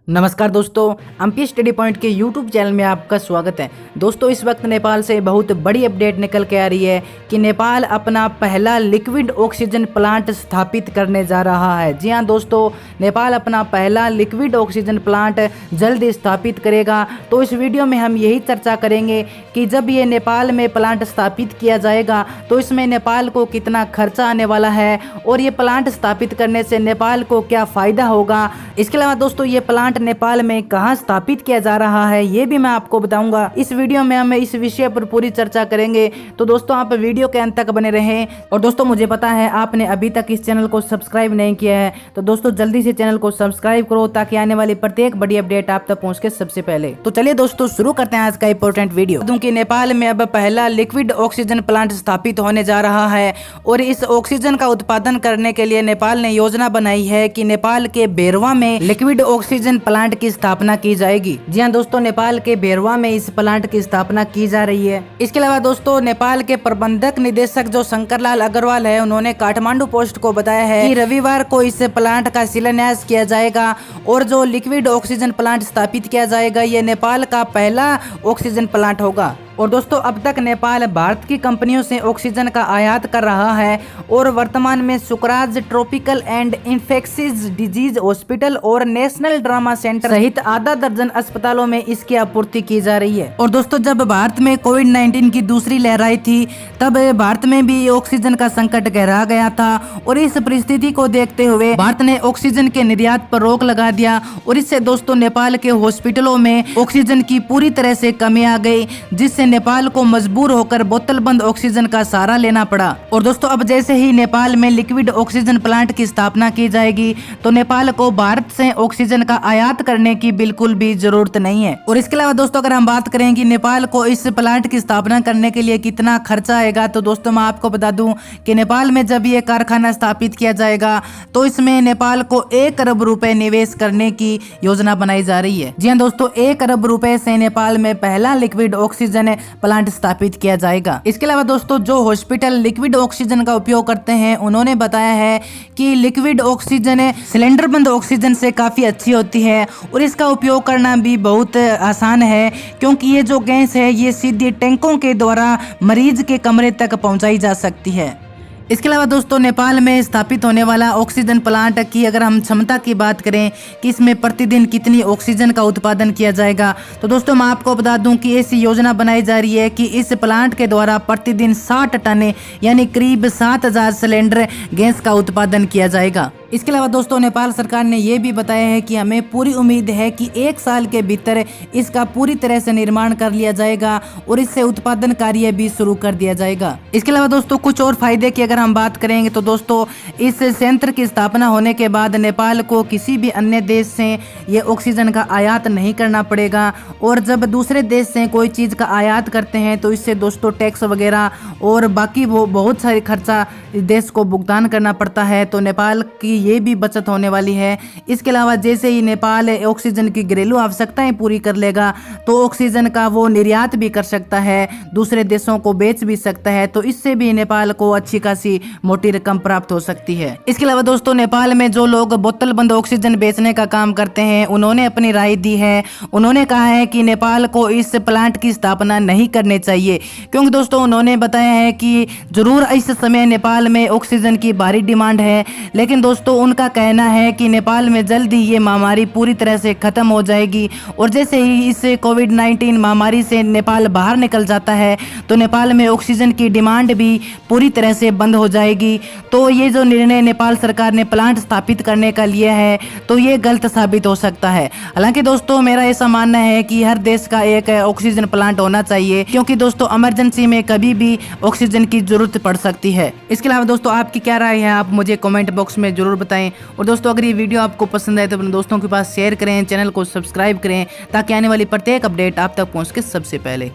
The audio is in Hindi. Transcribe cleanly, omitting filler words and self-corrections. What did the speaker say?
नमस्कार दोस्तों, एमपी स्टडी पॉइंट के यूट्यूब चैनल में आपका स्वागत है। दोस्तों, इस वक्त नेपाल से बहुत बड़ी अपडेट निकल के आ रही है कि नेपाल अपना पहला लिक्विड ऑक्सीजन प्लांट स्थापित करने जा रहा है। जी हां दोस्तों, नेपाल अपना पहला लिक्विड ऑक्सीजन प्लांट जल्द स्थापित करेगा। तो इस वीडियो में हम यही चर्चा करेंगे कि जब ये नेपाल में प्लांट स्थापित किया जाएगा तो इसमें नेपाल को कितना खर्चा आने वाला है और ये प्लांट स्थापित करने से नेपाल को क्या फ़ायदा होगा। इसके अलावा दोस्तों, ये प्लांट नेपाल में कहां स्थापित किया जा रहा है ये भी मैं आपको बताऊंगा। इस वीडियो में हम इस विषय पर पूरी चर्चा करेंगे। तो दोस्तों, आप वीडियो के अंत तक बने रहें। और दोस्तों, मुझे पता है आपने अभी तक इस चैनल को सब्सक्राइब नहीं किया है, तो दोस्तों जल्दी से चैनल को सब्सक्राइब करो ताकि आने वाली प्रत्येक बड़ी अपडेट आप तक पहुंच के सबसे पहले। तो चलिए दोस्तों, शुरू करते हैं आज का इंपॉर्टेंट वीडियो। क्योंकि नेपाल में अब पहला लिक्विड ऑक्सीजन प्लांट स्थापित होने जा रहा है और इस ऑक्सीजन का उत्पादन करने के लिए नेपाल ने योजना बनाई है कि नेपाल के बेरवा में लिक्विड ऑक्सीजन प्लांट की स्थापना की जाएगी। जी हां दोस्तों, नेपाल के बेरवा में इस प्लांट की स्थापना की जा रही है। इसके अलावा दोस्तों, नेपाल के प्रबंधक निदेशक जो शंकरलाल अग्रवाल है, उन्होंने काठमांडू पोस्ट को बताया है कि रविवार को इस प्लांट का शिलान्यास किया जाएगा और जो लिक्विड ऑक्सीजन प्लांट स्थापित किया जाएगा ये नेपाल का पहला ऑक्सीजन प्लांट होगा। और दोस्तों, अब तक नेपाल भारत की कंपनियों से ऑक्सीजन का आयात कर रहा है और वर्तमान में Sukraj Tropical and Infectious Disease Hospital और नेशनल ड्रामा सेंटर सहित आधा दर्जन अस्पतालों में इसकी आपूर्ति की जा रही है। और दोस्तों, जब भारत में कोविड-19 की दूसरी लहर आई थी तब भारत में भी ऑक्सीजन का संकट गहरा गया था और इस परिस्थिति को देखते हुए भारत ने ऑक्सीजन के निर्यात पर रोक लगा दिया और इससे दोस्तों नेपाल के हॉस्पिटलों में ऑक्सीजन की पूरी तरह से कमी आ गई, जिससे नेपाल को मजबूर होकर बोतलबंद ऑक्सीजन का सहारा लेना पड़ा। और दोस्तों, अब जैसे ही नेपाल में लिक्विड ऑक्सीजन प्लांट की स्थापना की जाएगी तो नेपाल को भारत से ऑक्सीजन का आयात करने की बिल्कुल भी जरूरत नहीं है। और इसके अलावा दोस्तों, अगर हम बात करें कि नेपाल को इस प्लांट की स्थापना करने के लिए कितना खर्चा आएगा, तो दोस्तों मैं आपको बता दूं कि नेपाल में जब ये कारखाना स्थापित किया जाएगा तो इसमें नेपाल को 1 अरब रुपए निवेश करने की योजना बनाई जा रही है। जी हाँ दोस्तों, 1 अरब रुपए से नेपाल में पहला लिक्विड ऑक्सीजन प्लांट स्थापित किया जाएगा। इसके अलावा दोस्तों, जो हॉस्पिटल लिक्विड ऑक्सीजन का उपयोग करते हैं उन्होंने बताया है कि लिक्विड ऑक्सीजन सिलेंडर बंद ऑक्सीजन से काफी अच्छी होती है और इसका उपयोग करना भी बहुत आसान है, क्योंकि ये जो गैस है ये सीधे टैंकों के द्वारा मरीज के कमरे तक पहुंचाई जा सकती है। इसके अलावा दोस्तों, नेपाल में स्थापित होने वाला ऑक्सीजन प्लांट की अगर हम क्षमता की बात करें कि इसमें प्रतिदिन कितनी ऑक्सीजन का उत्पादन किया जाएगा, तो दोस्तों मैं आपको बता दूं कि ऐसी योजना बनाई जा रही है कि इस प्लांट के द्वारा प्रतिदिन 60 टन यानी करीब 7000 सिलेंडर गैस का उत्पादन किया जाएगा। इसके अलावा दोस्तों, नेपाल सरकार ने यह भी बताया है कि हमें पूरी उम्मीद है कि 1 साल के भीतर इसका पूरी तरह से निर्माण कर लिया जाएगा और इससे उत्पादन कार्य भी शुरू कर दिया जाएगा। इसके अलावा दोस्तों, कुछ और फायदे की अगर हम बात करेंगे तो दोस्तों, इस संयंत्र की स्थापना होने के बाद नेपाल को किसी भी अन्य देश से ये ऑक्सीजन का आयात नहीं करना पड़ेगा। और जब दूसरे देश से कोई चीज़ का आयात करते हैं तो इससे दोस्तों टैक्स वगैरह और बाकी वो बहुत सारे खर्चा देश को भुगतान करना पड़ता है, तो नेपाल की ये भी बचत होने वाली है। इसके अलावा जैसे ही नेपाल ऑक्सीजन की घरेलू आवश्यकताएं पूरी कर लेगा तो ऑक्सीजन का वो निर्यात भी कर सकता है, दूसरे देशों को बेच भी सकता है, तो इससे भी नेपाल को अच्छी खासी मोटी रकम प्राप्त हो सकती है। इसके अलावा दोस्तों, नेपाल में जो लोग बोतल बंद ऑक्सीजन बेचने का काम करते हैं उन्होंने अपनी राय दी है। उन्होंने कहा है कि नेपाल को इस प्लांट की स्थापना नहीं करनी चाहिए, क्योंकि दोस्तों उन्होंने बताया है कि जरूर इस समय नेपाल में ऑक्सीजन की भारी डिमांड है, लेकिन दोस्तों उनका कहना है कि नेपाल में जल्द ही ये महामारी पूरी तरह से खत्म हो जाएगी और जैसे ही इस कोविड-19 महामारी से नेपाल बाहर निकल जाता है तो नेपाल में ऑक्सीजन की डिमांड भी पूरी तरह से बंद हो जाएगी। तो ये जो निर्णय नेपाल सरकार ने प्लांट स्थापित करने का लिया है तो ये गलत साबित हो सकता है। हालांकि दोस्तों, मेरा ऐसा मानना है कि हर देश का एक ऑक्सीजन प्लांट होना चाहिए, क्योंकि दोस्तों इमरजेंसी में कभी भी ऑक्सीजन की जरूरत पड़ सकती है। इसके अलावा दोस्तों, आपकी क्या राय है आप मुझे कमेंट बॉक्स में जरूर बताएं। और दोस्तों, अगर ये वीडियो आपको पसंद आए तो अपने दोस्तों के पास शेयर करें, चैनल को सब्सक्राइब करें ताकि आने वाली प्रत्येक अपडेट आप तक पहुंच के सबसे पहले।